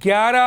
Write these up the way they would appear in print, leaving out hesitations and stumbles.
11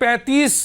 35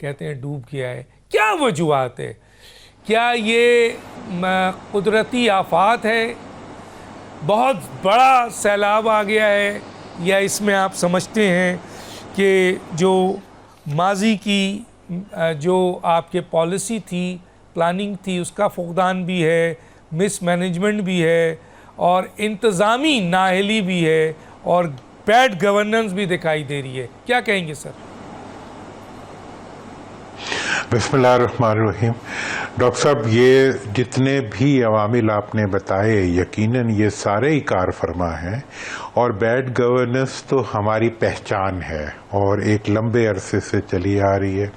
کہتے ہیں ڈوب گیا ہے. کیا وجوہات ہے؟ کیا یہ قدرتی آفات ہے, بہت بڑا سیلاب آ گیا ہے, یا اس میں آپ سمجھتے ہیں کہ جو ماضی کی جو آپ کے پالیسی تھی, پلاننگ تھی, اس کا فقدان بھی ہے, مس مینجمنٹ بھی ہے, اور انتظامی نااہلی بھی ہے, اور بیڈ گورننس بھی دکھائی دے رہی ہے؟ کیا کہیں گے سر؟ بسم اللہ الرحمن الرحیم. ڈاکٹر صاحب یہ جتنے بھی عوامل آپ نے بتائے یقیناً یہ سارے ہی کار فرما ہیں, اور بیڈ گورننس تو ہماری پہچان ہے اور ایک لمبے عرصے سے چلی آ رہی ہے.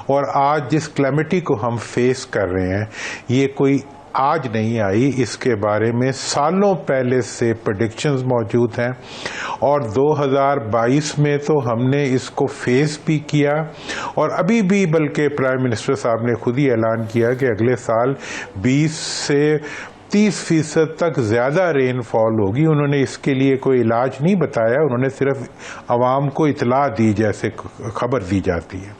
اور آج جس کلیمٹی کو ہم فیس کر رہے ہیں یہ کوئی آج نہیں آئی, اس کے بارے میں سالوں پہلے سے پریڈکشنز موجود ہیں, اور 2022 میں تو ہم نے اس کو فیس بھی کیا, اور ابھی بھی بلکہ پرائم منسٹر صاحب نے خود ہی اعلان کیا کہ اگلے سال 20 سے 30% تک زیادہ رین فال ہوگی. انہوں نے اس کے لیے کوئی علاج نہیں بتایا, انہوں نے صرف عوام کو اطلاع دی جیسے خبر دی جاتی ہے.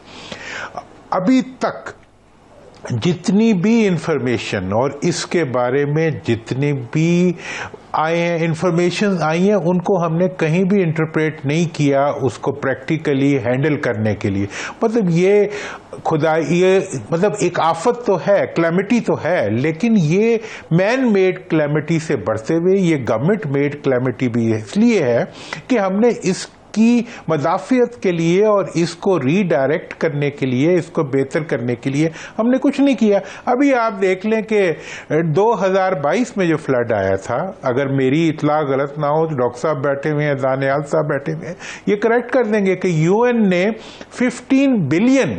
ابھی تک جتنی بھی انفارمیشن اور اس کے بارے میں جتنی بھی آئے ہیں انفارمیشن آئی ہیں, ان کو ہم نے کہیں بھی انٹرپریٹ نہیں کیا اس کو پریکٹیکلی ہینڈل کرنے کے لیے. مطلب یہ مطلب ایک آفت تو ہے, کلیمٹی تو ہے, لیکن یہ مین میڈ کلیمٹی سے بڑھتے ہوئے یہ گورنمنٹ میڈ کلیمٹی بھی اس لیے ہے کہ ہم نے اس کی مدافعت کے لیے اور اس کو ری ڈائریکٹ کرنے کے لیے, اس کو بہتر کرنے کے لیے ہم نے کچھ نہیں کیا. ابھی آپ دیکھ لیں کہ 2022 میں جو فلڈ آیا تھا, اگر میری اطلاع غلط نہ ہو تو ڈاکٹر صاحب بیٹھے ہوئے ہیں, دانیال صاحب بیٹھے ہوئے ہیں, یہ کریکٹ کر دیں گے کہ یو این نے 15 بلین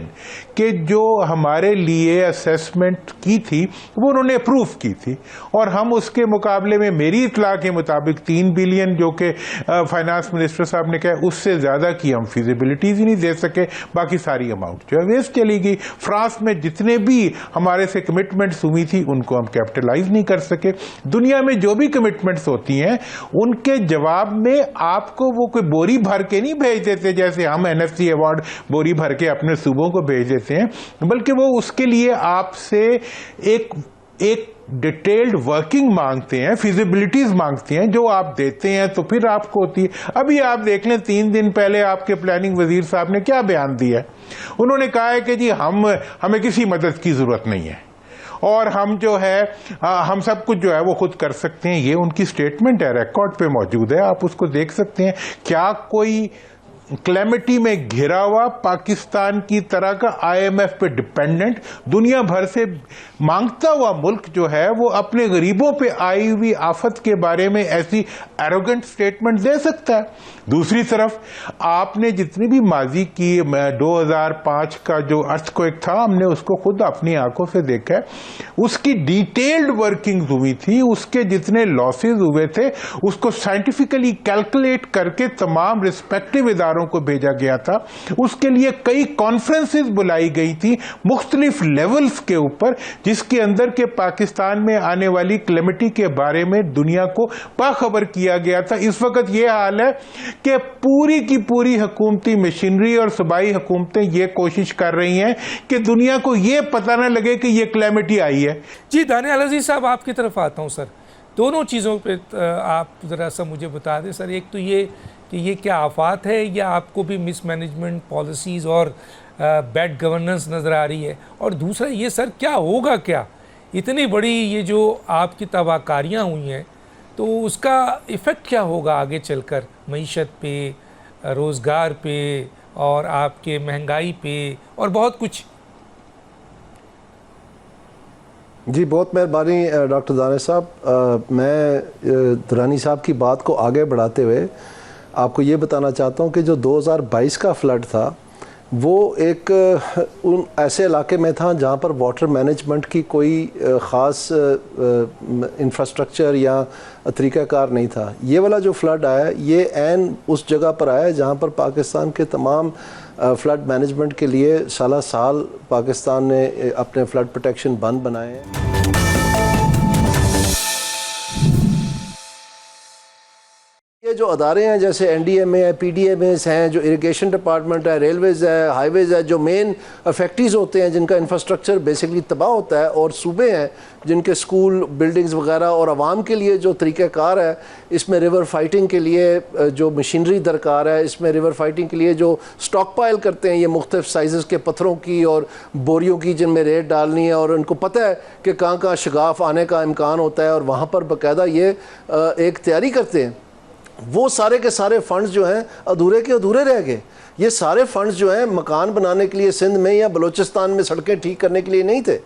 کہ جو ہمارے لیے اسیسمنٹ کی تھی وہ انہوں نے اپروو کی تھی, اور ہم اس کے مقابلے میں میری اطلاع کے مطابق 3 بلین جو کہ فائنانس منسٹر صاحب نے کہا اس سے زیادہ کی ہم فیزیبلٹیز ہی نہیں دے سکے. باقی ساری اماؤنٹ جو ہے ویسٹ چلی گئی. فرانس میں جتنے بھی ہمارے سے کمٹمنٹس ہوئی تھی ان کو ہم کیپٹلائز نہیں کر سکے. دنیا میں جو بھی کمٹمنٹس ہوتی ہیں ان کے جواب میں آپ کو وہ کوئی بوری بھر کے نہیں بھیج دیتے جیسے ہم NFC ایوارڈ بوری بھر کے اپنے صوبوں کو بھیج دیتے ہیں, بلکہ وہ اس کے لیے آپ سے ایک ڈیٹیلڈ ورکنگ مانگتے ہیں, فیزیبلٹیز مانگتے ہیں, جو آپ دیتے ہیں تو پھر آپ کو ہوتی ہے. ابھی آپ دیکھ لیں 3 دن پہلے آپ کے پلاننگ وزیر صاحب نے کیا بیان دیا ہے. انہوں نے کہا ہے کہ جی ہمیں کسی مدد کی ضرورت نہیں ہے, اور ہم جو ہے ہم سب کچھ جو ہے وہ خود کر سکتے ہیں. یہ ان کی سٹیٹمنٹ ہے, ریکارڈ پہ موجود ہے, آپ اس کو دیکھ سکتے ہیں. کیا کوئی کلیمٹی میں گھرا ہوا پاکستان کی طرح کا IMF پہ ڈپینڈنٹ دنیا بھر سے مانگتا ہوا ملک جو ہے وہ اپنے غریبوں پہ آئی ہوئی آفت کے بارے میں ایسی ایروگنٹ سٹیٹمنٹ دے سکتا ہے؟ دوسری طرف آپ نے جتنی بھی ماضی کی 2005 کا جو ارتھکویک تھا, ہم نے اس کو خود اپنی آنکھوں سے دیکھا ہے, اس کی ڈیٹیلڈ ورکنگ ہوئی تھی, اس کے جتنے لاسز ہوئے تھے اس کو سائنٹیفکلی کیلکولیٹ کر کے تمام ریسپیکٹو اداروں کو بھیجا گیا تھا. اس کے لیے کئی کانفرنسز بلائی گئی تھی مختلف لیولز کے اوپر, جس کے اندر کے پاکستان میں آنے والی کلیمٹی کے بارے میں دنیا کو باخبر کیا گیا تھا. اس وقت یہ حال ہے کہ پوری کی پوری حکومتی مشینری اور صوبائی حکومتیں یہ کوشش کر رہی ہیں کہ دنیا کو یہ پتہ نہ لگے کہ یہ کلیمٹی آئی ہے. جی دانیال عزیز صاحب, آپ کی طرف آتا ہوں. سر دونوں چیزوں پہ آپ ذرا سا مجھے بتا دیں. سر ایک تو یہ کہ یہ کیا آفات ہے یا آپ کو بھی مس مینجمنٹ پالیسیز اور بیڈ گورننس نظر آ رہی ہے, اور دوسرا یہ سر کیا ہوگا, کیا اتنی بڑی یہ جو آپ کی تباہ کاریاں ہوئی ہیں تو اس کا ایفیکٹ کیا ہوگا آگے چل کر معیشت پہ, روزگار پہ, اور آپ کے مہنگائی پہ اور بہت کچھ؟ جی بہت مہربانی ڈاکٹر دانش صاحب. میں درانی صاحب کی بات کو آگے بڑھاتے ہوئے آپ کو یہ بتانا چاہتا ہوں کہ جو 2022 کا فلڈ تھا وہ ایک ان ایسے علاقے میں تھا جہاں پر واٹر مینجمنٹ کی کوئی خاص انفراسٹرکچر یا طریقہ کار نہیں تھا. یہ والا جو فلڈ آیا یہ عین اس جگہ پر آیا جہاں پر پاکستان کے تمام فلڈ مینجمنٹ کے لیے سالہ سال پاکستان نے اپنے فلڈ پروٹیکشن بند بنائے ہیں. یہ جو جو ادارے ہیں جیسے NDMA ہے, PDMAs ہیں, جو اریگیشن ڈپارٹمنٹ ہے, ریلویز ہے, ہائی ویز ہے, جو مین فیکٹریز ہوتے ہیں جن کا انفراسٹرکچر بیسکلی تباہ ہوتا ہے, اور صوبے ہیں جن کے اسکول بلڈنگز وغیرہ, اور عوام کے لیے جو طریقہ کار ہے اس میں ریور فائٹنگ کے لیے جو مشینری درکار ہے, اس میں ریور فائٹنگ کے لیے جو سٹاک پائل کرتے ہیں یہ مختلف سائزز کے پتھروں کی اور بوریوں کی جن میں ریت ڈالنی ہے, اور ان کو پتہ ہے کہ کہاں شگاف آنے کا امکان ہوتا ہے, اور وہاں پر باقاعدہ یہ ایک تیاری کرتے ہیں. وہ سارے کے سارے فنڈز جو ہیں ادھورے کے ادھورے رہ گئے. یہ سارے فنڈز جو ہیں مکان بنانے کے لیے سندھ میں یا بلوچستان میں سڑکیں ٹھیک کرنے کے لیے نہیں تھے.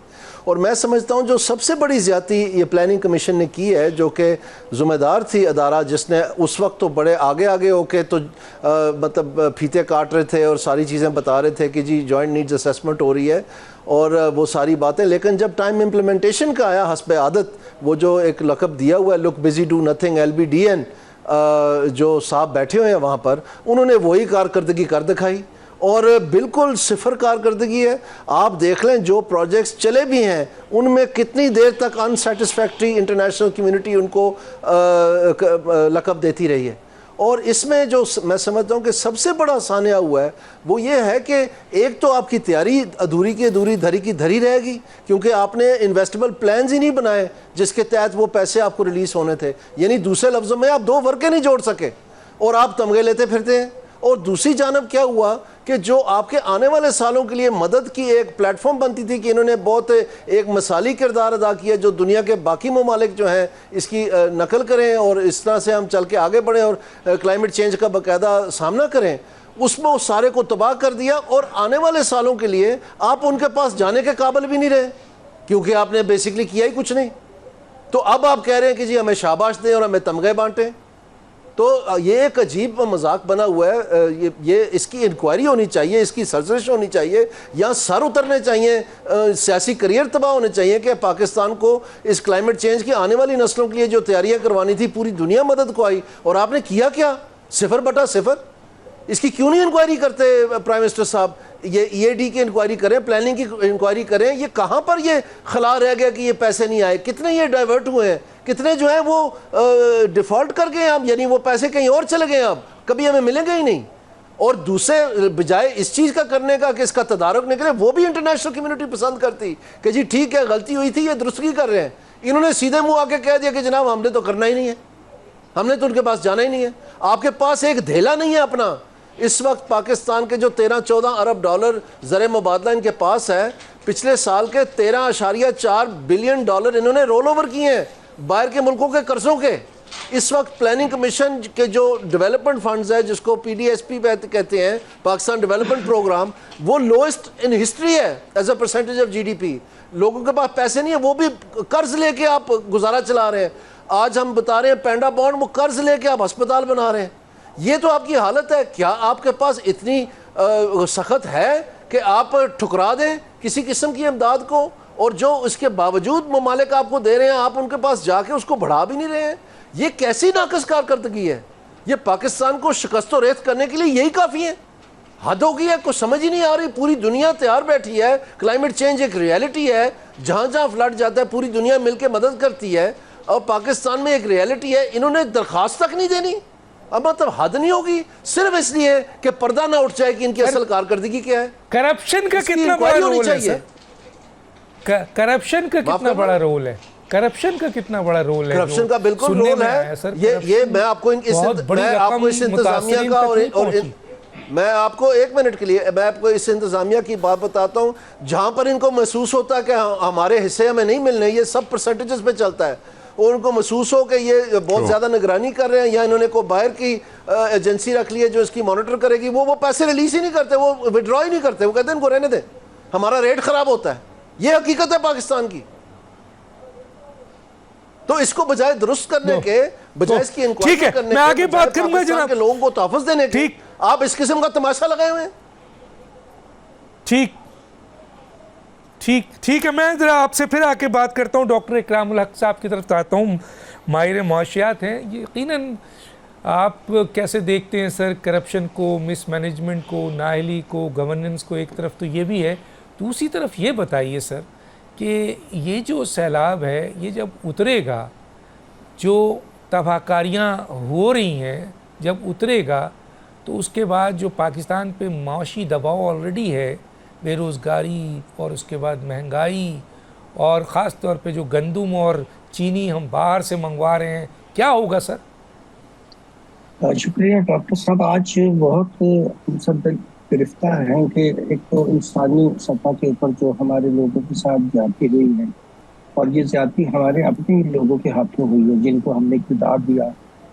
اور میں سمجھتا ہوں جو سب سے بڑی زیادتی یہ پلاننگ کمیشن نے کی ہے, جو کہ ذمہ دار تھی ادارہ جس نے اس وقت تو بڑے آگے ہو کے تو مطلب پھیتے کاٹ رہے تھے اور ساری چیزیں بتا رہے تھے کہ جی جوائنٹ نیڈز اسیسمنٹ ہو رہی ہے اور وہ ساری باتیں, لیکن جب ٹائم امپلیمنٹیشن کا آیا حسب عادت وہ جو ایک لقب دیا ہوا ہے لک بزی ڈو نتھنگ LBDN, جو صاحب بیٹھے ہوئے ہیں وہاں پر, انہوں نے وہی کارکردگی کر دکھائی اور بالکل صفر کارکردگی ہے. آپ دیکھ لیں جو پروجیکٹس چلے بھی ہیں ان میں کتنی دیر تک انسیٹسفیکٹری انٹرنیشنل کمیونٹی ان کو لقب دیتی رہی ہے. اور اس میں جو میں سمجھتا ہوں کہ سب سے بڑا سانحہ ہوا ہے وہ یہ ہے کہ ایک تو آپ کی تیاری ادھوری کی ادھوری دھری کی دھری رہے گی, کیونکہ آپ نے انویسٹیبل پلانز ہی نہیں بنائے جس کے تحت وہ پیسے آپ کو ریلیز ہونے تھے. یعنی دوسرے لفظوں میں آپ 2 ورقے نہیں جوڑ سکے اور آپ تمغے لیتے پھرتے ہیں. اور دوسری جانب کیا ہوا کہ جو آپ کے آنے والے سالوں کے لیے مدد کی ایک پلیٹ فارم بنتی تھی کہ انہوں نے بہت ایک مثالی کردار ادا کیا جو دنیا کے باقی ممالک جو ہیں اس کی نقل کریں اور اس طرح سے ہم چل کے آگے بڑھیں اور کلائمیٹ چینج کا باقاعدہ سامنا کریں, اس میں اس سارے کو تباہ کر دیا. اور آنے والے سالوں کے لیے آپ ان کے پاس جانے کے قابل بھی نہیں رہے کیونکہ آپ نے بیسکلی کیا ہی کچھ نہیں. تو اب آپ کہہ رہے ہیں کہ جی ہمیں شاباش دیں اور ہمیں تمغے بانٹیں. تو یہ ایک عجیب مذاق بنا ہوا ہے. یہ اس کی انکوائری ہونی چاہیے, اس کی سرزنش ہونی چاہیے, یہاں سر اترنے چاہیے, سیاسی کریئر تباہ ہونے چاہیے کہ پاکستان کو اس کلائمیٹ چینج کی آنے والی نسلوں کے لیے جو تیاریاں کروانی تھی پوری دنیا مدد کو آئی, اور آپ نے کیا کیا 0/0. اس کی کیوں نہیں انکوائری کرتے پرائم منسٹر صاحب؟ یہ EAD کی انکوائری کریں, پلاننگ کی انکوائری کریں. یہ کہاں پر یہ خلا رہ گیا کہ یہ پیسے نہیں آئے؟ کتنے یہ ڈائیورٹ ہوئے ہیں, کتنے جو ہیں وہ ڈیفالٹ کر گئے اب, یعنی وہ پیسے کہیں اور چلے گئے, اب کبھی ہمیں ملیں گے ہی نہیں. اور دوسرے بجائے اس چیز کا کرنے کا کہ اس کا تدارک نکلے, وہ بھی انٹرنیشنل کمیونٹی پسند کرتی کہ جی ٹھیک ہے غلطی ہوئی تھی, یہ درستگی کر رہے ہیں. انہوں نے سیدھے منہ آ کے کہہ دیا کہ جناب ہم نے تو کرنا ہی نہیں ہے, ہم نے تو ان کے پاس جانا ہی نہیں ہے. آپ کے پاس ایک دھیلا نہیں ہے اپنا. اس وقت پاکستان کے جو 13-14 ارب ڈالر زر مبادلہ ان کے پاس ہے, پچھلے سال کے 13.4 بلین ڈالر انہوں نے رول اوور کیے ہیں باہر کے ملکوں کے قرضوں کے. اس وقت پلاننگ کمیشن کے جو ڈیولپمنٹ فنڈز ہے جس کو PDSP کہتے ہیں, پاکستان ڈیولپمنٹ پروگرام, وہ لوئسٹ ان ہسٹری ہے as a percentage of GDP. لوگوں کے پاس پیسے نہیں ہیں, وہ بھی قرض لے کے آپ گزارا چلا رہے ہیں. آج ہم بتا رہے ہیں پینڈا بانڈ, وہ قرض لے کے آپ ہسپتال بنا رہے ہیں. یہ تو آپ کی حالت ہے. کیا آپ کے پاس اتنی سخت ہے کہ آپ ٹھکرا دیں کسی قسم کی امداد کو, اور جو اس کے باوجود ممالک آپ کو دے رہے ہیں آپ ان کے پاس جا کے اس کو بڑھا بھی نہیں رہے ہیں؟ یہ کیسی ناقص کارکردگی ہے؟ یہ پاکستان کو شکست و ریت کرنے کے لیے یہی کافی ہے؟ حد ہو گئی ہے, کچھ سمجھ ہی نہیں آ رہی. پوری دنیا تیار بیٹھی ہے, کلائمیٹ چینج ایک ریئلٹی ہے, جہاں جہاں فلڈ جاتا ہے پوری دنیا مل کے مدد کرتی ہے, اور پاکستان میں ایک ریئلٹی ہے, انہوں نے درخواست تک نہیں دینی. اب مطلب حد نہیں ہوگی صرف اس لیے کہ پردہ نہ اٹھ جائے کہ ان کی اصل کارکردگی کیا ہے. کرپشن کا کتنا بڑا رول ہے سر؟ کرپشن کا کتنا بڑا رول ہے؟ کرپشن کا کتنا بڑا رول ہے؟ کرپشن کا بالکل رول ہے. یہ میں آپ کو اس انتظامیہ کا اور میں آپ کو 1 منٹ کے لیے میں آپ کو اس انتظامیہ کی بات بتاتا ہوں جہاں پر ان کو محسوس ہوتا ہے کہ ہمارے حصے ہمیں نہیں ملنے, یہ سب پرسنٹیجز پہ چلتا ہے, اور ان کو محسوس ہو کہ یہ بہت زیادہ نگرانی کر رہے ہیں یا انہوں نے کوئی باہر کی ایجنسی رکھ لی ہے جو اس کی مانیٹر کرے گی, وہ پیسے ریلیز ہی نہیں کرتے, وہ وڈرا ہی نہیں کرتے, وہ کہتے ہیں ان کو رہنے دیں, ہمارا ریٹ خراب ہوتا ہے. یہ حقیقت ہے پاکستان کی. تو اس کو بجائے درست کرنے کے, بجائے اس کی انکوائری کرنے میں آگے بات کروں گا جناب کے لوگوں کو تحفظ دینے کے, آپ اس قسم کا تماشا لگائے ہوئے ہیں. ٹھیک ہے, میں ذرا آپ سے پھر آ کے بات کرتا ہوں. ڈاکٹر اکرام الحق صاحب کی طرف آتا ہوں, ماہر معاشیات ہیں. یقیناً آپ کیسے دیکھتے ہیں سر کرپشن کو, مس مینجمنٹ کو, نااہلی کو, گورننس کو؟ ایک طرف تو یہ بھی ہے, دوسری طرف یہ بتائیے سر کہ یہ جو سیلاب ہے یہ جب اترے گا, جو تباہ کاریاں ہو رہی ہیں جب اترے گا تو اس کے بعد جو پاکستان پہ معاشی دباؤ آلریڈی ہے، بے روزگاری اور اس کے بعد مہنگائی اور خاص طور پہ جو گندم اور چینی ہم باہر سے منگوا رہے ہیں، کیا ہوگا سر؟ شکریہ ڈاکٹر صاحب. آج بہت ہم سب گرفتہ ہیں کہ ایک تو انسانی سطح کے اوپر جو ہمارے لوگوں کے ساتھ زیادتی ہوئی ہے، اور یہ زیادتی ہمارے اپنے لوگوں کے ہاتھوں ہوئی ہے جن کو ہم نے اقتدار دیا،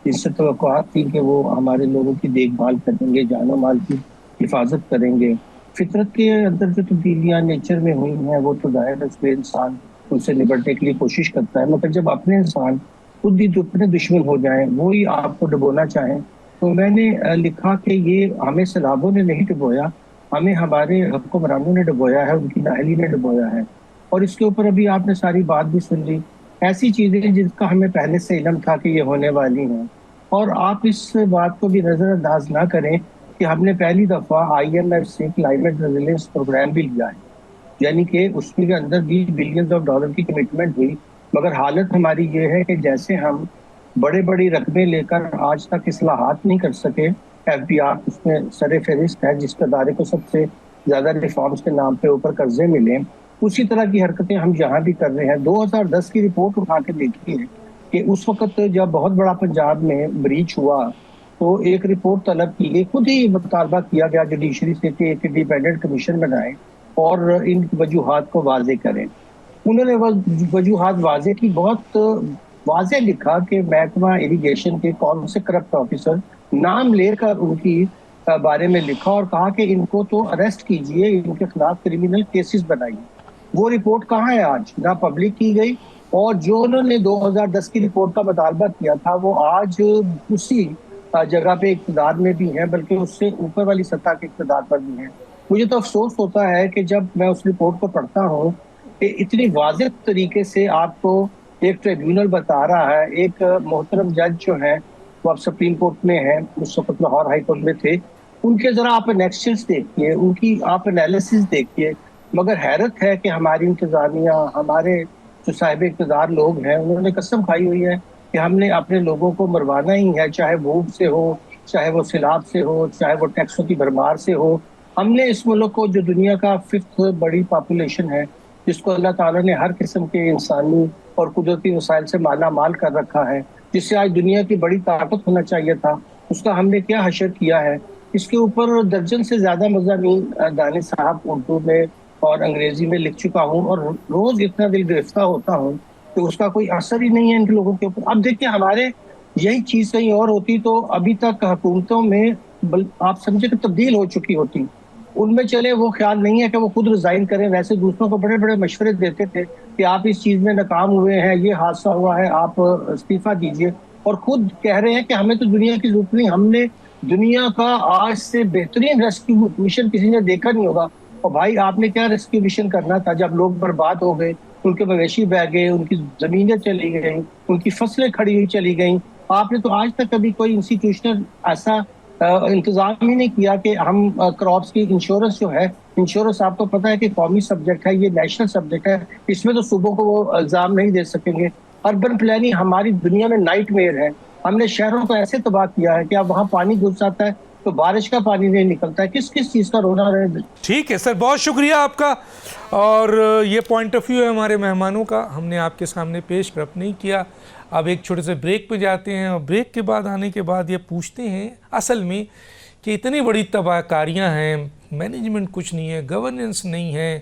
جس سے توقعات تھی کہ وہ ہمارے لوگوں کی دیکھ بھال کریں گے، جان و مال کی حفاظت کریں گے. فطرت کے اندر جو تبدیلیاں نیچر میں ہوئی ہیں وہ تو ظاہر ہے انسان ان سے نبٹنے کے لیے کوشش کرتا ہے، مگر جب اپنے انسان خود ہی اپنے دشمن ہو جائیں، وہی آپ کو ڈبونا چاہیں، تو میں نے لکھا کہ یہ ہمیں سیلابوں نے نہیں ڈبویا، ہمیں ہمارے حکمرانوں نے ڈبویا ہے، ان کی نااہلی نے ڈبویا ہے. اور اس کے اوپر ابھی آپ نے ساری بات بھی سن لی، ایسی چیزیں جس کا ہمیں پہلے سے علم تھا کہ یہ ہونے والی ہیں. اور آپ اس بات کو بھی نظر انداز نہ کریں کہ ہم نے پہلی دفعہ IMF سے کلائمیٹ ریزیلینس پروگرام بھی لیا ہے، یعنی کہ اس کے اندر $20 بلین کی کمٹمنٹ ہوئی، مگر حالت ہماری یہ ہے کہ جیسے ہم بڑے بڑی رقمیں لے کر آج تک اصلاحات نہیں کر سکے، FBR اس میں سر فہرست ہے جس کے ادارے کو سب سے زیادہ ریفارمز کے نام پہ اوپر قرضے ملے، اسی طرح کی حرکتیں ہم جہاں بھی کر رہے ہیں. 2010 کی رپورٹ اٹھا کے دیکھی ہے کہ اس وقت جب بہت بڑا پنجاب میں بریچ ہوا تو ایک رپورٹ طلب کی گئی، خود ہی مطالبہ کیا گیا جوڈیشری سے کہ ایک انڈیپینڈنٹ کمیشن بنائیں اور ان وجوہات کو واضح کریں. انہوں نے وجوہات واضح کی، بہت واضح لکھا کہ محکمہ اریگیشن کے کون سے کرپٹ آفیسر نام لے کر ان کی بارے میں لکھا اور کہا کہ ان کو تو اریسٹ کیجئے، ان کے خلاف کرمینل کیسز بنائیے. وہ رپورٹ کہاں ہے آج؟ نہ پبلک کی گئی، اور جو انہوں نے 2010 کی رپورٹ کا مطالبہ کیا تھا وہ آج اسی جگہ پہ اقتدار میں بھی ہیں، بلکہ اس سے اوپر والی سطح کے اقتدار پر بھی ہیں. مجھے تو افسوس ہوتا ہے کہ جب میں اس رپورٹ کو پڑھتا ہوں کہ اتنی واضح طریقے سے آپ کو ایک ٹریبیونل بتا رہا ہے، ایک محترم جج جو ہیں وہ اب سپریم کورٹ میں ہیں، اس وقت لاہور ہائی کورٹ میں تھے، ان کے ذرا آپ انیکشنز دیکھیے، ان کی آپ انالیسز دیکھیے. مگر حیرت ہے کہ ہماری انتظامیہ، ہمارے جو صاحب اقتدار لوگ ہیں، انہوں نے قسم کھائی ہوئی ہے کہ ہم نے اپنے لوگوں کو مروانا ہی ہے، چاہے بھوک سے ہو، چاہے وہ سیلاب سے ہو، چاہے وہ ٹیکسوں کی بھرمار سے ہو. ہم نے اس ملک کو جو دنیا کا 5th بڑی پاپولیشن ہے، جس کو اللہ تعالیٰ نے ہر قسم کے انسانی اور قدرتی وسائل سے مالا مال کر رکھا ہے، جس سے آج دنیا کی بڑی طاقت ہونا چاہیے تھا، اس کا ہم نے کیا حشر کیا ہے. اس کے اوپر درجن سے زیادہ مضامین دانش صاحب اردو میں اور انگریزی میں لکھ چکا ہوں، اور روز اتنا دل گرفتہ ہوتا ہوں کہ اس کا کوئی اثر ہی نہیں ہے ان کے لوگوں کے اوپر. اب دیکھیں، ہمارے یہی چیز کہیں اور ہوتی تو ابھی تک حکومتوں میں آپ سمجھے کہ تبدیل ہو چکی ہوتی. ان میں چلے وہ خیال نہیں ہے کہ وہ خود ریزائن کریں، ویسے دوسروں کو بڑے بڑے مشورے دیتے تھے کہ آپ اس چیز میں ناکام ہوئے ہیں، یہ حادثہ ہوا ہے، آپ استعفیٰ دیجئے، اور خود کہہ رہے ہیں کہ ہمیں تو دنیا کی ضرورت نہیں، ہم نے دنیا کا آج سے بہترین ریسکیو مشن کسی نے دیکھا نہیں ہوگا. اور بھائی آپ نے کیا ریسکیو مشن کرنا تھا جب لوگ برباد ہو گئے، ان کے مویشی بہ گئے، ان کی زمینیں چلی گئیں، ان کی فصلیں کھڑی ہوئی چلی گئیں. آپ نے تو آج تک کبھی کوئی انسٹیٹیوشنل ایسا انتظام ہی نہیں کیا کہ ہم کراپس کی انشورنس جو ہے، انشورنس آپ کو پتہ ہے کہ قومی سبجیکٹ ہے، یہ نیشنل سبجیکٹ ہے، اس میں تو صوبوں کو وہ الزام نہیں دے سکیں گے. اربن پلاننگ ہماری دنیا میں نائٹ میئر ہے، ہم نے شہروں کو ایسے تباہ کیا ہے کہ اب وہاں پانی گھس جاتا ہے تو بارش کا پانی نہیں نکلتا ہے. کس چیز کا رونا رہے. ٹھیک ہے سر، بہت شکریہ آپ کا، اور یہ پوائنٹ آف ویو ہے ہمارے مہمانوں کا، ہم نے آپ کے سامنے پیش رفت نہیں کیا. اب ایک چھوٹے سے بریک پہ جاتے ہیں، اور بریک کے بعد آنے کے بعد یہ پوچھتے ہیں اصل میں کہ اتنی بڑی تباہ کاریاں ہیں، مینجمنٹ کچھ نہیں ہے، گورننس نہیں ہے،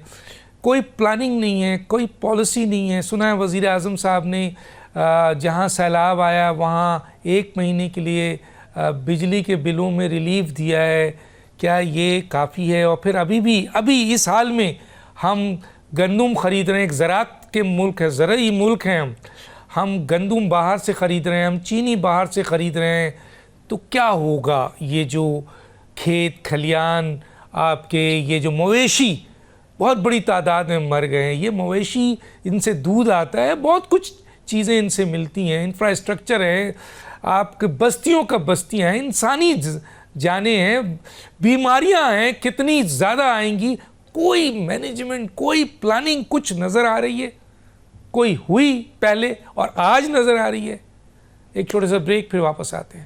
کوئی پلاننگ نہیں ہے، کوئی پالیسی نہیں ہے. سنا ہے وزیر اعظم صاحب نے جہاں سیلاب آیا وہاں 1 مہینے کے لیے بجلی کے بلوں میں ریلیف دیا ہے. کیا یہ کافی ہے؟ اور پھر ابھی اس حال میں ہم گندم خرید رہے ہیں، ایک زراعت کے ملک ہے، زرعی ملک ہیں ہم گندم باہر سے خرید رہے ہیں، ہم چینی باہر سے خرید رہے ہیں. تو کیا ہوگا؟ یہ جو کھیت کھلیان آپ کے، یہ جو مویشی بہت بڑی تعداد میں مر گئے ہیں، یہ مویشی ان سے دودھ آتا ہے، بہت کچھ چیزیں ان سے ملتی ہیں، انفراسٹرکچر ہے، آپ کے بستیوں کا بستیاں ہیں، انسانی جانیں ہیں، بیماریاں ہیں، کتنی زیادہ آئیں گی. کوئی مینجمنٹ، کوئی پلاننگ کچھ نظر آ رہی ہے؟ کوئی ہوئی پہلے اور آج نظر آ رہی ہے؟ ایک چھوٹے سا بریک، پھر واپس آتے ہیں.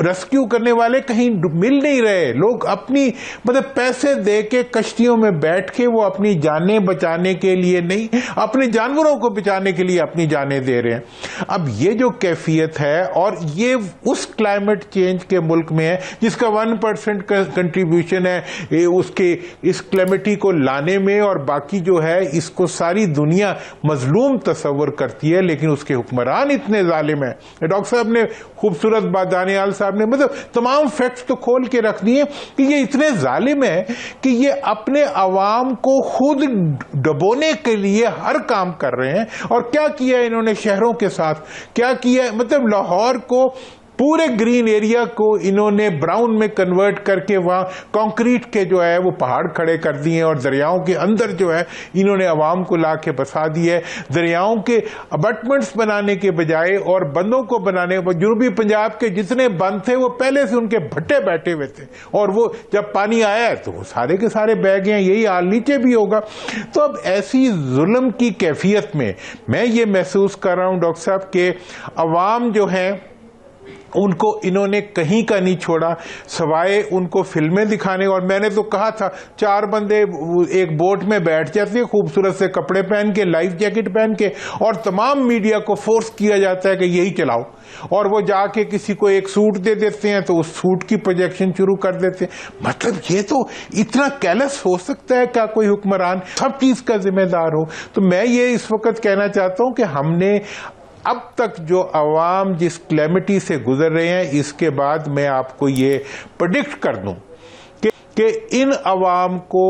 ریسکیو کرنے والے کہیں مل نہیں رہے. لوگ اپنی مطلب پیسے دے کے کشتیوں میں بیٹھ کے وہ اپنی جانیں بچانے کے لیے نہیں, اپنے جانوروں کو بچانے کے لیے اپنی جانیں دے رہے ہیں. اب یہ جو کیفیت ہے, اور یہ اس کلائمیٹ چینج کے ملک میں ہے جس کا 1% کنٹریبیوشن ہے اس کے اس کلیمٹی کو لانے میں, اور باقی جو ہے اس کو ساری دنیا مظلوم تصور کرتی ہے, لیکن اس کے حکمران اتنے ظالم ہیں. ڈاکٹر صاحب نے خوبصورت بات, دانیال صاحب نے مطلب تمام فیکٹس تو کھول کے رکھ دیے کہ یہ اتنے ظالم ہیں کہ یہ اپنے عوام کو خود ڈبونے کے لیے ہر کام کر رہے ہیں. اور کیا کیا انہوں نے شہروں کے ساتھ, کیا کیا مطلب لاہور کو پورے گرین ایریا کو انہوں نے براؤن میں کنورٹ کر کے وہاں کانکریٹ کے جو ہے وہ پہاڑ کھڑے کر دیے, اور دریاؤں کے اندر جو ہے انہوں نے عوام کو لا کے بسا دی ہے. دریاؤں کے ابٹمنٹس بنانے کے بجائے اور بندوں کو بنانے, جنوبی پنجاب کے جتنے بند تھے وہ پہلے سے ان کے بھٹے بیٹھے ہوئے تھے, اور وہ جب پانی آیا ہے تو وہ سارے کے سارے بہ گئے ہیں. یہی حال نیچے بھی ہوگا. تو اب ایسی ظلم کی کیفیت میں میں یہ محسوس کر رہا ہوں ڈاکٹر صاحب کہ عوام جو ہیں ان کو انہوں نے کہیں کا نہیں چھوڑا سوائے ان کو فلمیں دکھانے. اور میں نے تو کہا تھا 4 بندے ایک بوٹ میں بیٹھ جاتے ہیں خوبصورت سے کپڑے پہن کے, لائف جیکٹ پہن کے, اور تمام میڈیا کو فورس کیا جاتا ہے کہ یہی چلاؤ, اور وہ جا کے کسی کو ایک سوٹ دے دیتے ہیں تو اس سوٹ کی پروجیکشن شروع کر دیتے ہیں. مطلب یہ تو اتنا کیلس ہو سکتا ہے کیا کوئی حکمران سب چیز کا ذمہ دار ہو؟ تو میں یہ اس وقت کہنا چاہتا ہوں کہ ہم نے اب تک جو عوام جس کلیمٹی سے گزر رہے ہیں, اس کے بعد میں آپ کو یہ پریڈکٹ کر دوں کہ ان عوام کو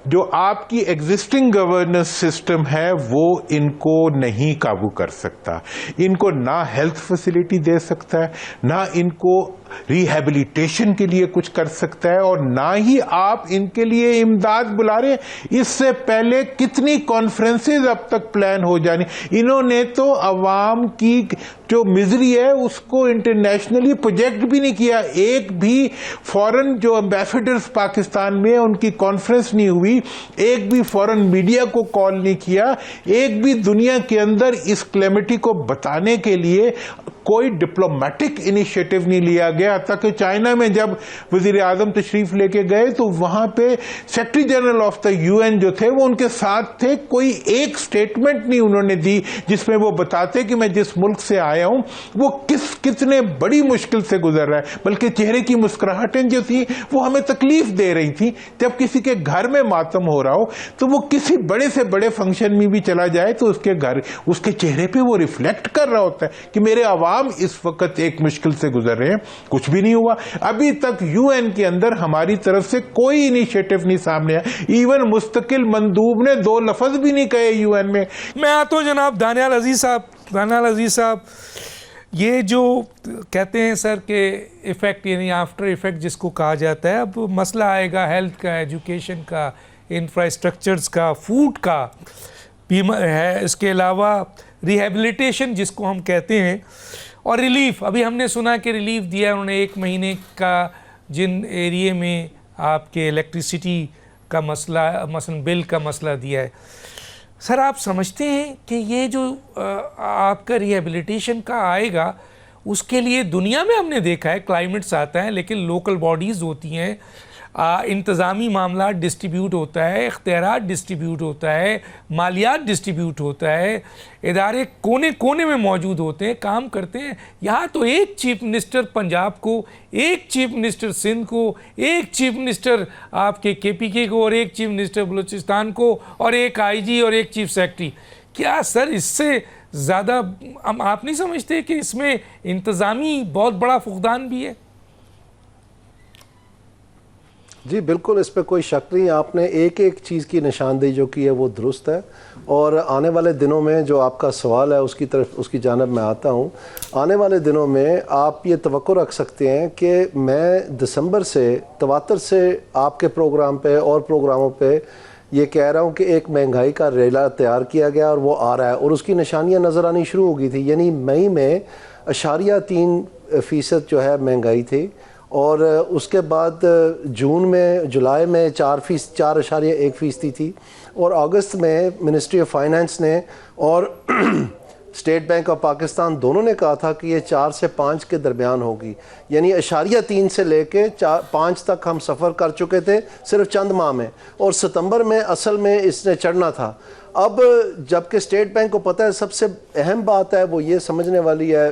جو آپ کی ایگزسٹنگ گورننس سسٹم ہے وہ ان کو نہیں قابو کر سکتا. ان کو نہ ہیلتھ فیسلٹی دے سکتا ہے, نہ ان کو ریہیبلیٹیشن کے لیے کچھ کر سکتا ہے, اور نہ ہی آپ ان کے لیے امداد بلا رہے ہیں. اس سے پہلے کتنی کانفرنسز اب تک پلان ہو جانی. انہوں نے تو عوام کی جو مزری ہے اس کو انٹرنیشنلی پروجیکٹ بھی نہیں کیا. ایک بھی فورن جو امبیسڈرز پاکستان میں ان کی کانفرنس نہیں ہوئی, ایک بھی فورن میڈیا کو کال نہیں کیا, ایک بھی دنیا کے اندر اس کلیمٹی کو بتانے کے لیے کوئی ڈپلومیٹک انیشیٹو نہیں لیا گیا. حتیٰ کہ چائنا میں جب وزیر اعظم تشریف لے کے گئے تو وہاں پہ secretary general of the UN جو تھے وہ ان کے ساتھ تھے. کوئی ایک سٹیٹمنٹ نہیں انہوں نے دی جس میں وہ بتاتے کہ میں جس ملک سے آیا ہوں وہ کتنے بڑی مشکل سے گزر رہا ہے, بلکہ چہرے کی مسکراہٹیں جو تھی وہ ہمیں تکلیف دے رہی تھی. جب کسی کے گھر میں ماتم ہو رہا ہو تو وہ کسی بڑے سے بڑے فنکشن میں بھی چلا جائے تو اس کے گھر اس کے چہرے پہ وہ ریفلیکٹ کر رہا ہوتا ہے کہ میرے عوام اس وقت ایک مشکل سے گزر رہے ہیں. کچھ بھی نہیں ہوا ابھی تک. UN کے اندر ہماری طرف سے کوئی انیشیٹو نہیں سامنے آیا. ایون مستقل مندوب نے 2 لفظ بھی نہیں کہے UN میں. میں آتا ہوں جناب دانیال عزیز صاحب. دانیال عزیز صاحب, یہ جو کہتے ہیں سر کہ ایفیکٹ یعنی آفٹر ایفیکٹ جس کو کہا جاتا ہے, اب مسئلہ آئے گا ہیلتھ کا, ایجوکیشن کا, انفراسٹرکچرز کا, فوڈ کا ہے, اس کے علاوہ ریہیبلیٹیشن جس کو ہم کہتے ہیں, اور ریلیف. ابھی ہم نے سنا کہ ریلیف دیا انہوں نے 1 مہینے کا, جن ایریے میں آپ کے الیکٹریسٹی کا مسئلہ مثلا بل کا مسئلہ دیا ہے. سر آپ سمجھتے ہیں کہ یہ جو آپ کا ریہیبلیٹیشن کا آئے گا اس کے لیے دنیا میں ہم نے دیکھا ہے کلائمیٹس آتا ہے لیکن لوکل باڈیز ہوتی ہیں, انتظامی معاملات ڈسٹریبیوٹ ہوتا ہے, اختیارات ڈسٹریبیوٹ ہوتا ہے, مالیات ڈسٹریبیوٹ ہوتا ہے, ادارے کونے کونے میں موجود ہوتے ہیں, کام کرتے ہیں. یہاں تو ایک چیف منسٹر پنجاب کو, ایک چیف منسٹر سندھ کو, ایک چیف منسٹر آپ کے KPK کو, اور ایک چیف منسٹر بلوچستان کو, اور ایک IG اور ایک چیف سیکرٹری. کیا سر اس سے زیادہ آپ نہیں سمجھتے کہ اس میں انتظامی بہت بڑا فقدان بھی ہے؟ جی بالکل, اس پہ کوئی شک نہیں. آپ نے ایک ایک چیز کی نشاندہی جو کی ہے وہ درست ہے, اور آنے والے دنوں میں جو آپ کا سوال ہے اس کی جانب میں آتا ہوں. آنے والے دنوں میں آپ یہ توقع رکھ سکتے ہیں کہ میں دسمبر سے تواتر سے آپ کے پروگرام پہ اور پروگراموں پہ یہ کہہ رہا ہوں کہ ایک مہنگائی کا ریلا تیار کیا گیا اور وہ آ رہا ہے, اور اس کی نشانیاں نظر آنی شروع ہو گئی تھی. یعنی مئی میں 0.3% جو ہے مہنگائی تھی, اور اس کے بعد جولائی میں 4.1% تھی, اور اگست میں منسٹری آف فائنانس نے اور اسٹیٹ بینک آف پاکستان دونوں نے کہا تھا کہ یہ 4 سے 5 کے درمیان ہوگی، یعنی 0.3 سے لے کے 5 تک ہم سفر کر چکے تھے صرف چند ماہ میں، اور ستمبر میں اصل میں اس نے چڑھنا تھا۔ اب جبکہ اسٹیٹ بینک کو پتہ ہے، سب سے اہم بات ہے وہ یہ سمجھنے والی ہے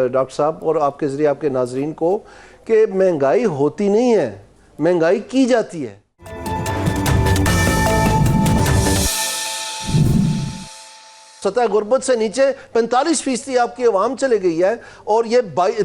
ڈاکٹر صاحب اور آپ کے ذریعے آپ کے ناظرین کو، کہ مہنگائی ہوتی نہیں ہے، مہنگائی کی جاتی ہے۔ سطح غربت سے نیچے 45% آپ کی عوام چلے گئی ہے اور یہ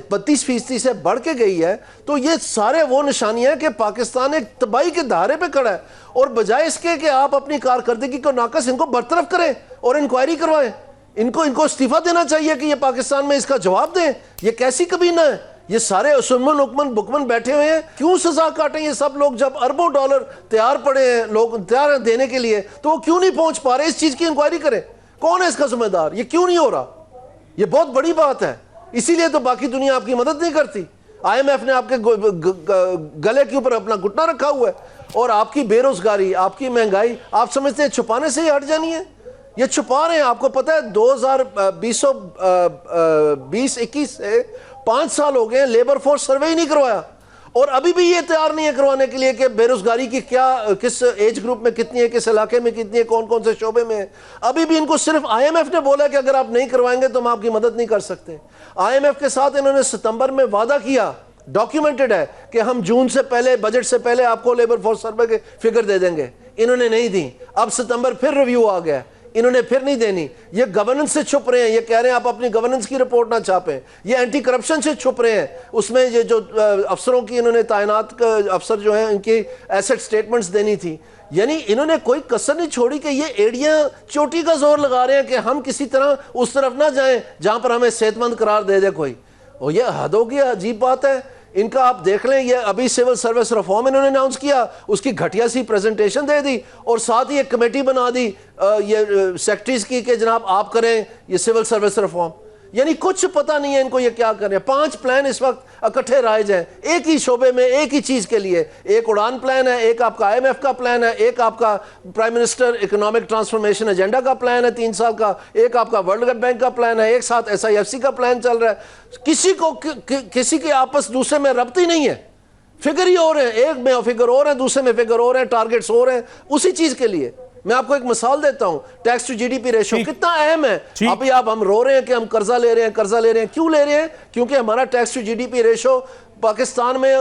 32% سے بڑھ کے گئی ہے، تو یہ سارے وہ نشانیاں ہیں کہ پاکستان ایک تباہی کے دہارے پہ کھڑا ہے، اور بجائے اس کے کہ آپ اپنی کارکردگی کو ناقص ان کو برطرف کریں اور انکوائری کروائیں، ان کو استعفیٰ دینا چاہیے کہ یہ پاکستان میں اس کا جواب دیں۔ یہ کیسی کبینہ ہے؟ یہ سارے اسمن حکمن بکمن بیٹھے ہوئے ہیں، کیوں سزا کاٹیں یہ سب لوگ؟ جب اربوں ڈالر تیار پڑے ہیں، لوگ تیار ہیں دینے کے لیے، تو وہ کیوں نہیں پہنچ پا رہے؟ اس چیز کی انکوائری کریں، کون ہے اس کا ذمہ دار؟ یہ کیوں نہیں ہو رہا؟ یہ بہت بڑی بات ہے، اسی لیے تو باقی دنیا آپ کی مدد نہیں کرتی۔ IMF نے آپ کے گلے کے اوپر اپنا گھٹنا رکھا ہوا ہے، اور آپ کی بے روزگاری، آپ کی مہنگائی، آپ سمجھتے ہیں چھپانے سے ہی ہٹ جانی ہے؟ یہ چھپا رہے ہیں۔ آپ کو پتہ ہے 2020-21 سے 5 سال ہو گئے ہیں، لیبر فورس سروے ہی نہیں کروایا، اور ابھی بھی یہ تیار نہیں ہے کروانے کے لیے کہ بے روزگاری کی کس ایج گروپ میں کتنی ہے، کس علاقے میں کتنی ہے، کون کون سے شعبے میں ہے۔ ابھی بھی ان کو صرف IMF نے بولا کہ اگر آپ نہیں کروائیں گے تو ہم آپ کی مدد نہیں کر سکتے۔ IMF کے ساتھ انہوں نے ستمبر میں وعدہ کیا، ڈاکیومنٹڈ ہے، کہ ہم جون سے پہلے، بجٹ سے پہلے آپ کو لیبر فورس سروے کے فگر دے دیں گے۔ انہوں نے نہیں دی۔ اب ستمبر پھر ریویو آ گیا، انہوں نے پھر نہیں دینی۔ یہ گورننس سے چھپ رہے ہیں، یہ کہہ رہے ہیں آپ اپنی گورننس کی رپورٹ نہ چھاپیں۔ یہ اینٹی کرپشن سے چھپ رہے ہیں، اس میں یہ جو افسروں کی انہوں نے تعینات افسر جو ہیں ان کی ایسٹ سٹیٹمنٹس دینی تھی، یعنی انہوں نے کوئی کسر نہیں چھوڑی کہ یہ ایڑیاں چوٹی کا زور لگا رہے ہیں کہ ہم کسی طرح اس طرف نہ جائیں جہاں پر ہمیں صحت مند قرار دے دے کوئی۔ اور یہ حد ہو گیا، عجیب بات ہے ان کا۔ آپ دیکھ لیں، یہ ابھی سول سروس ریفارم انہوں نے اناؤنس کیا، اس کی گھٹیا سی پریزنٹیشن دے دی، اور ساتھ ہی ایک کمیٹی بنا دی یہ سیکرٹریز کی کہ جناب آپ کریں یہ سول سروس ریفارم۔ یعنی کچھ پتہ نہیں ہے ان کو یہ کیا کریں۔ 5 پلان اس وقت اکٹھے رائج ہیں ایک ہی شعبے میں، ایک ہی چیز کے لیے۔ ایک اڑان پلان ہے، ایک آپ کا IMF کا پلان ہے، ایک آپ کا prime minister economic transformation agenda کا پلان ہے 3 سال کا، ایک آپ کا ورلڈ بینک کا پلان ہے، ایک ساتھ SIFC کا پلان چل رہا ہے۔ کسی کے آپس دوسرے میں ربط ہی نہیں ہے، فگر ہی ہو رہے ہیں، ایک میں فگر ہو رہے ہیں، دوسرے میں فگر ہو رہے ہیں، ٹارگٹس ہو رہے ہیں اسی چیز کے لیے۔ میں آپ کو ایک مثال دیتا ہوں، ٹیکس ٹو GDP ریشو کتنا اہم ہے۔ ابھی ہم رو رہے ہیں کہ ہم قرضہ لے رہے ہیں، کیوں لے رہے ہیں؟ کیونکہ ہمارا tax to GDP ratio Pakistan میں،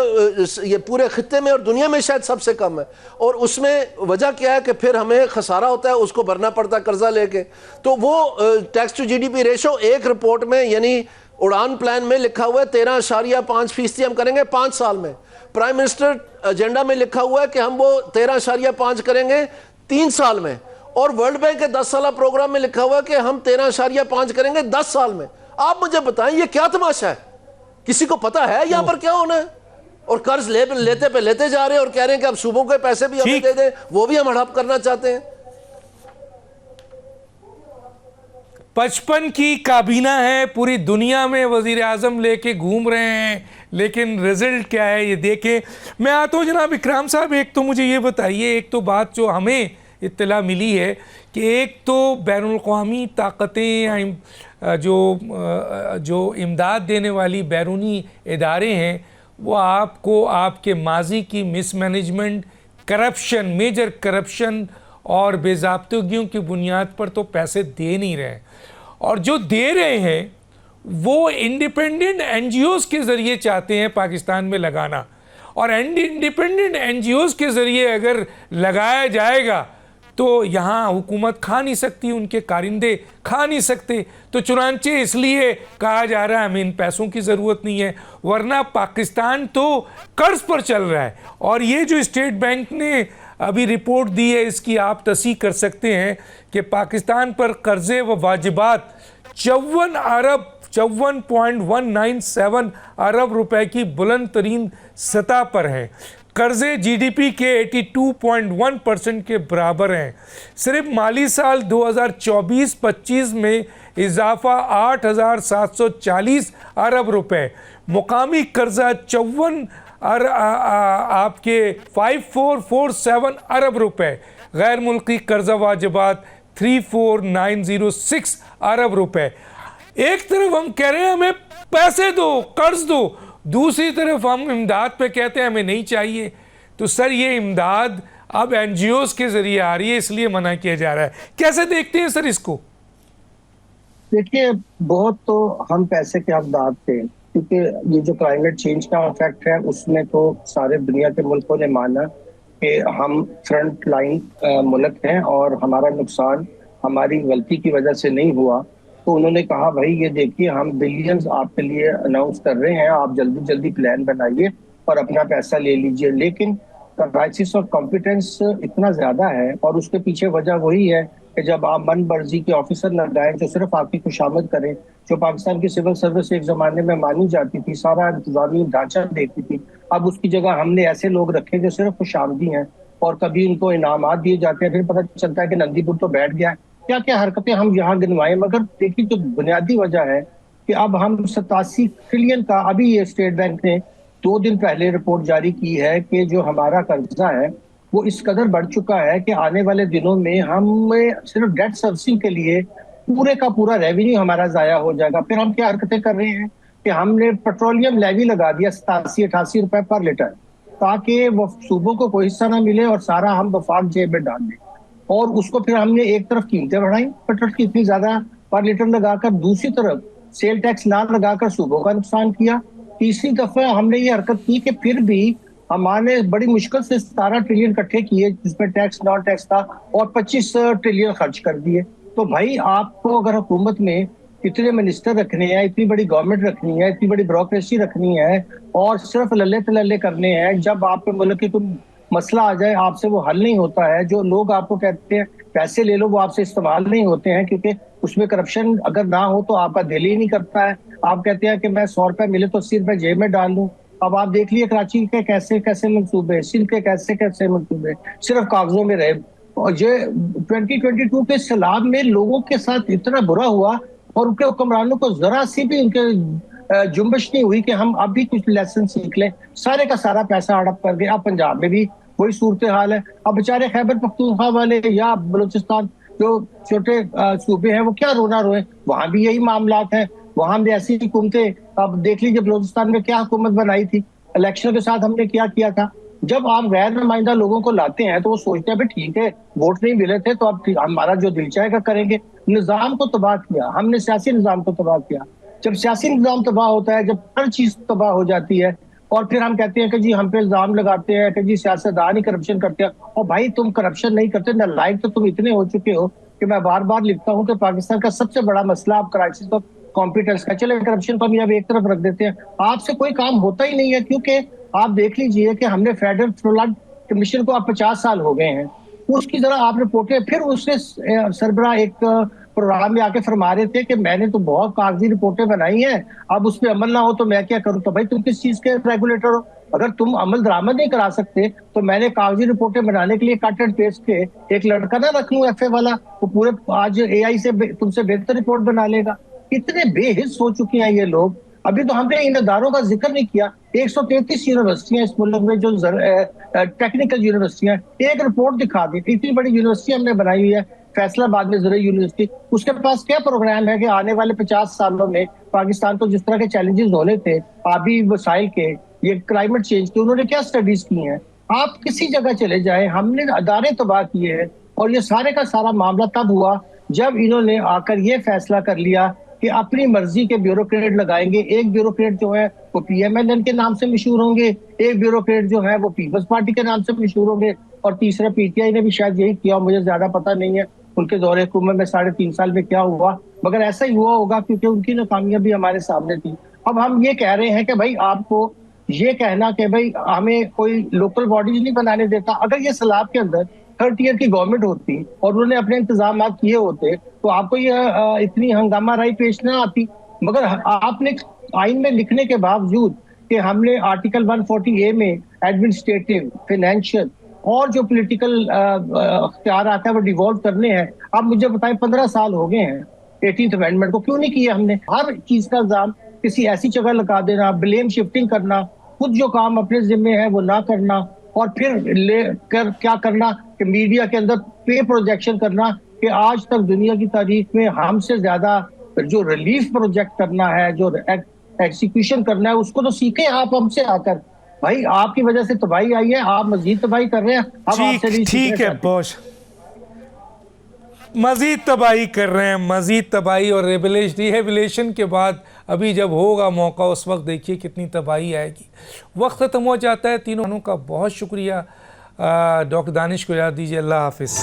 یہ پورے خطے میں اور دنیا میں شاید سب سے کم ہے، اور اس میں وجہ کیا ہے کہ پھر ہمیں خسارہ ہوتا ہے، اس کو بھرنا پڑتا ہے قرضہ لے کے۔ تو وہ ٹیکس ٹو GDP ریشو ایک رپورٹ میں، یعنی اڑان پلان میں لکھا ہوا ہے 13.5% ہم کریں گے 5 سال میں۔ پرائم منسٹر ایجنڈا میں لکھا ہوا ہے کہ ہم وہ 13.5 کریں گے 3 سال میں، اور ورلڈ بینک کے 10 سالہ پروگرام میں لکھا ہوا ہے کہ ہم 13.5 کریں گے 10 سال میں۔ آپ مجھے بتائیں یہ کیا تماشا ہے؟ کسی کو پتہ ہے یہاں پر کیا ہونا ہے؟ اور قرض لیتے پہ لیتے جا رہے ہیں، اور کہہ رہے ہیں کہ اب صوبوں کے پیسے بھی ہمیں دے دیں، وہ بھی ہم ہڑپ کرنا چاہتے ہیں۔ 55 کی کابینہ ہے، پوری دنیا میں وزیر اعظم لے کے گھوم رہے ہیں، لیکن رزلٹ کیا ہے یہ دیکھیں۔ میں آتا ہوں جناب اکرام صاحب، ایک تو مجھے یہ بتائیے، ایک تو بات جو ہمیں اطلاع ملی ہے کہ ایک تو بین الاقوامی طاقتیں، جو امداد دینے والی بیرونی ادارے ہیں، وہ آپ کو آپ کے ماضی کی مس مینجمنٹ، کرپشن، میجر کرپشن اور بے ضابطگیوں کی بنیاد پر تو پیسے دے نہیں رہے، اور جو دے رہے ہیں وہ انڈیپینڈنٹ NGOs کے ذریعے چاہتے ہیں پاکستان میں لگانا، اور انڈیپینڈنٹ NGOs کے ذریعے اگر لگایا جائے گا تو یہاں حکومت کھا نہیں سکتی، ان کے کارندے کھا نہیں سکتے، تو چنانچہ اس لیے کہا جا رہا ہے ہمیں ان پیسوں کی ضرورت نہیں ہے، ورنہ پاکستان تو قرض پر چل رہا ہے۔ اور یہ جو اسٹیٹ بینک نے ابھی رپورٹ دی ہے، اس کی آپ تصحیح کر سکتے ہیں کہ پاکستان پر قرضے و واجبات 54.197 ارب روپے کی بلند ترین سطح پر ہیں۔ قرضے GDP کے 82.1% کے برابر ہیں۔ صرف مالی سال 2024-25 میں اضافہ 8,740 ارب روپے، مقامی قرضہ 5447 ارب روپے، غیر ملکی قرضہ واجبات 34906 ارب روپے۔ ایک طرف ہم کہہ رہے ہیں ہمیں پیسے دو، قرض دو، دوسری طرف ہم امداد پہ کہتے ہیں ہمیں نہیں چاہیے. تو سر یہ امداد اب این جی اوز کے ذریعے آ رہی ہے، اس لیے منع کیا جا رہا ہے. کیسے دیکھتے ہیں سر اس کو؟ دیکھیے بہت تو ہم پیسے کے حقدار تھے، کیونکہ یہ جو کلائمیٹ چینج کا افیکٹ ہے اس میں تو سارے دنیا کے ملکوں نے مانا کہ ہم فرنٹ لائن ملک ہیں اور ہمارا نقصان ہماری غلطی کی وجہ سے نہیں ہوا. تو انہوں نے کہا بھائی یہ دیکھیے ہم بلینز آپ کے لیے اناؤنس کر رہے ہیں، آپ جلدی جلدی پلان بنائیے اور اپنا پیسہ لے لیجئے. لیکن کرائسس آف کمپیٹنس اتنا زیادہ ہے اور اس کے پیچھے وجہ وہی ہے کہ جب آپ من مرضی کے آفیسر لگائیں جو صرف آپ کی خوشامد کریں، جو پاکستان کی سول سروس ایک زمانے میں مانی جاتی تھی، سارا انتظامی ڈھانچہ دیکھتی تھی، اب اس کی جگہ ہم نے ایسے لوگ رکھے جو صرف خوشامدی ہیں اور کبھی ان کو انعامات دیے جاتے ہیں، پھر پتہ چلتا ہے کہ نندی پور تو بیٹھ گیا ہے. کیا کیا حرکتیں ہم یہاں گنوائیں. مگر دیکھیے جو بنیادی وجہ ہے کہ اب ہم 87 ٹریلین کا، ابھی یہ اسٹیٹ بینک نے 2 دن پہلے رپورٹ جاری کی ہے کہ جو ہمارا قرضہ ہے وہ اس قدر بڑھ چکا ہے کہ آنے والے دنوں میں ہم صرف ڈیٹ سروسنگ کے لیے پورے کا پورا ریونیو ہمارا ضائع ہو جائے گا. پھر ہم کیا حرکتیں کر رہے ہیں کہ ہم نے پیٹرولیم لیوی لگا دیا 87-88 روپے پر لیٹر، تاکہ وہ صوبوں کو کوئی حصہ نہ ملے اور سارا ہم وفاق جیب میں ڈال دیں. اور اس کو پھر ہم نے ایک طرف قیمتیں بڑھائیں پیٹرول کی اتنی زیادہ پر لیٹر لگا کر، دوسری طرف سیل ٹیکس نہ لگا کر صوبوں کا نقصان کیا. تیسری دفعہ ہم نے یہ حرکت کی کہ پھر بھی ہمارے بڑی مشکل سے 17 ٹریلین اکٹھے کیے جس میں ٹیکس نان ٹیکس تھا اور 25 ٹریلین خرچ کر دیے. تو بھائی آپ کو اگر حکومت میں اتنے منسٹر رکھنے ہیں، اتنی بڑی گورنمنٹ رکھنی ہے، اتنی بڑی بیوروکریسی رکھنی ہے اور صرف للے تللے کرنے ہیں، جب آپ کے ملک کی کوئی مسئلہ آ جائے آپ سے وہ حل نہیں ہوتا ہے. جو لوگ آپ کو کہتے ہیں پیسے لے لو وہ آپ سے استعمال نہیں ہوتے ہیں، کیونکہ اس میں کرپشن اگر نہ ہو تو آپ کا دل ہی نہیں کرتا ہے. آپ کہتے ہیں کہ میں 100 روپے ملے تو 80 روپے جیب میں ڈال دوں. اب آپ دیکھ لیے کراچی کے کیسے کیسے منصوبے، سندھ کے کیسے کیسے منصوبے صرف کاغذوں میں رہے. اور یہ 2022 کے سیلاب میں لوگوں کے ساتھ اتنا برا ہوا اور ان کے حکمرانوں کو ذرا سی بھی ان کے جنبش نہیں ہوئی کہ ہم اب بھی کچھ لیسن سیکھ لیں. سارے کا سارا پیسہ ہڑپ کر گئے. اب پنجاب میں بھی وہی صورتحال ہے. اب بیچارے خیبر پختونخوا والے یا بلوچستان جو چھوٹے صوبے ہیں وہ کیا رونا روئے، وہاں بھی یہی معاملات ہیں. وہاں بھی ایسی حکومتیں، اب دیکھ لیجیے بلوچستان میں کیا حکومت بنائی تھی، الیکشن کے ساتھ ہم نے کیا کیا تھا. جب آپ غیر نمائندہ لوگوں کو لاتے ہیں تو وہ سوچتے ہیں ٹھیک ہے ووٹ نہیں ملے تھے تو اب ہمارا جو دل چاہے گا کریں گے. نظام کو تباہ کیا ہم نے، سیاسی نظام کو تباہ کیا. جب سیاسی نظام تباہ ہوتا ہے، جب ہر چیز تباہ ہو جاتی ہے اور پھر ہم کہتے ہیں کہ جی ہم پہ الزام لگاتے ہیں کہ جی سیاستدان ہی کرپشن کرتے ہیں. اور بھائی تم کرپشن نہیں کرتے، نالائق تو تم اتنے ہو چکے ہو کہ میں بار بار لکھتا ہوں کہ پاکستان کا سب سے بڑا مسئلہ اب کرائسس آف کمپیٹنس کا. چلے کرپشن کو بھی اب ایک طرف رکھ دیتے ہیں، آپ سے کوئی کام ہوتا ہی نہیں ہے. کیونکہ آپ دیکھ لیجئے کہ ہم نے فیڈرل فلڈ کمیشن کو اب 50 سال ہو گئے ہیں، اس کی ذرا آپ رپورٹیں، پھر اس نے سربراہ ایک پروگرام میں آ کے فرما رہے تھے کہ میں نے تو بہت کاغذی رپورٹیں بنائی ہیں، اب اس پہ عمل نہ ہو تو میں کیا کروں. تو بھائی تم کس چیز کے ریگولیٹر ہو؟ اگر تم عمل درآمد نہیں کرا سکتے تو میں نے کاغذی رپورٹیں بنانے کے لیے کٹ اینڈ پیسٹ کے ایک لڑکا نہ رکھ لوں ایف اے والا، وہ پورے آج اے آئی سے تم سے بہتر رپورٹ بنا لے گا. اتنے بے حس ہو چکے ہیں یہ لوگ. ابھی تو ہم نے ان اداروں کا ذکر نہیں کیا. 133 یونیورسٹیاں اس ملک میں جو ٹیکنیکل یونیورسٹیاں، ایک رپورٹ دکھا دی. اتنی بڑی یونیورسٹی ہم نے بنائی ہوئی ہے فیصلہ آباد میں زرعی یونیورسٹی، اس کے پاس کیا پروگرام ہے کہ آنے والے 50 سالوں میں پاکستان کو جس طرح کے چیلنجز ہونے تھے آبی وسائل کے، یہ کلائمیٹ چینج کے، انہوں نے کیا سٹڈیز کی ہیں؟ آپ کسی جگہ چلے جائیں، ہم نے ادارے تباہ کیے ہیں. اور یہ سارے کا سارا معاملہ تب ہوا جب انہوں نے آ کر یہ فیصلہ کر لیا کہ اپنی مرضی کے بیوروکریٹ لگائیں گے. ایک بیوروکریٹ جو ہے وہ پی ایم ایل این کے نام سے مشہور ہوں گے، ایک بیوروکریٹ جو ہے وہ پیپلز پارٹی کے نام سے مشہور ہوں گے، اور تیسرا پی ٹی آئی نے بھی شاید یہی کیا. مجھے زیادہ پتہ نہیں ہے ان کے دور حکومت میں 3.5 سال میں کیا ہوا، مگر ایسا ہی ہوا ہوگا کیونکہ ان کی ناکامیاں بھی ہمارے سامنے تھی. اب ہم یہ کہہ رہے ہیں کہ بھائی آپ کو یہ کہنا کہ بھائی ہمیں کوئی لوکل باڈیز نہیں بنانے دیتا. اگر یہ سیلاب کے اندر 3rd ٹیئر کی گورنمنٹ ہوتی اور انہوں نے اپنے انتظامات کیے ہوتے تو آپ کو یہ اتنی ہنگامہ رائی پیش نہ آتی. مگر آپ نے آئین میں لکھنے کے باوجود کہ ہم نے آرٹیکل 140A میں ایڈمنسٹریٹو، فائنینشیل اور جو پولیٹیکل اختیارات ہیں وہ ڈیوالو کرنے ہیں. آپ مجھے بتائیں 15 سال ہو گئے ہیں 18th امینڈمنٹ کو، کیوں نہیں کیا ہم نے؟ ہر چیز کا الزام کسی ایسی جگہ لگا دینا، بلیم شفٹنگ کرنا، خود جو کام اپنے ذمے ہے وہ نہ کرنا، اور پھر لے کر کیا کرنا کہ میڈیا کے اندر پے پروجیکشن کرنا کہ آج تک دنیا کی تاریخ میں ہم سے زیادہ جو ریلیف پروجیکٹ کرنا ہے، جو ایکسیکیوشن کرنا ہے، اس کو تو سیکھیں آپ ہم سے آ کر. بھائی آپ کی وجہ سے تباہی آئی ہے، آپ مزید تباہی کر رہے ہیں، ہم آپ سے نہیں ٹھیک ہے، سیکھنا چاہتے. بہت مزید تباہی کر رہے ہیں، مزید تباہی. اور ریہیبلیشن کے بعد ابھی جب ہوگا موقع اس وقت دیکھیے کتنی تباہی آئے گی. وقت ختم ہو جاتا ہے. تینوں کا بہت شکریہ. ڈاکٹر دانش کو یاد دیجیے. اللہ حافظ.